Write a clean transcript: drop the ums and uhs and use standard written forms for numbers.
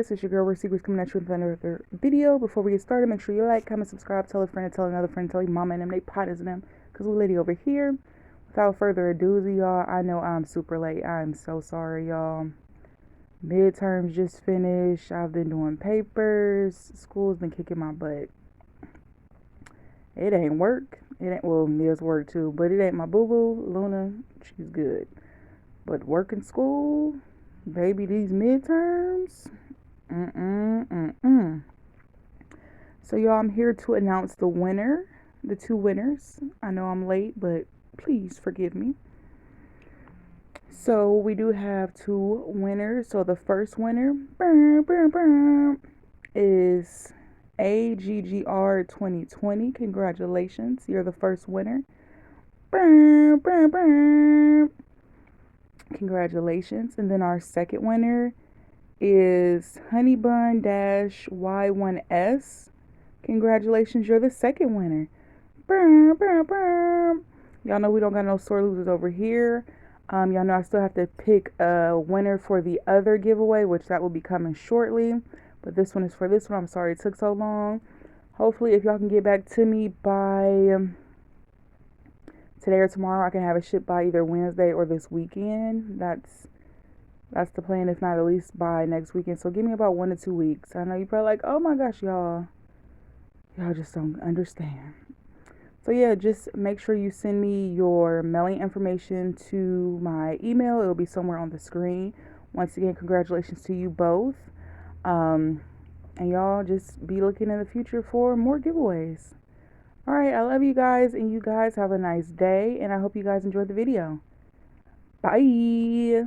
universe, it's your girl, Where Secrets, coming at you with another video. Before we get started, make sure you like, comment, subscribe, tell a friend, tell another friend, tell your mama and them, they partners and them, because we lady over here. Without further ado, y'all, I know I'm super late. I'm so sorry, y'all. Midterms just finished. I've been doing papers. School's been kicking my butt. It ain't work. It ain't, well, Mia's work too, but it ain't my boo-boo. Luna, she's good. But work in school, baby, these midterms, So y'all, I'm here to announce the winner, the two winners. I know I'm late, but please forgive me. So we do have two winners. So the first winner is AGGR 2020. Congratulations, you're the first winner. Congratulations. And then our second winner is Honeybun-Y1S. Congratulations, you're the second winner. Y'all know we don't got no sore losers over here. Y'all know I still have to pick a winner for the other giveaway, which that will be coming shortly. But this one is for this one. I'm sorry it took so long. Hopefully, if y'all can get back to me by today or tomorrow, I can have it shipped by either Wednesday or this weekend. That's the plan, if not at least by next weekend. So give me about 1 to 2 weeks. I know you're probably like, oh my gosh, y'all just don't understand. So yeah, just make sure you send me your mailing information to my email. It'll be somewhere on the screen. Once again, congratulations to you both. And y'all just be looking in the future for more giveaways. All right, I love you guys, and you guys have a nice day, and I hope you guys enjoyed the video. Bye.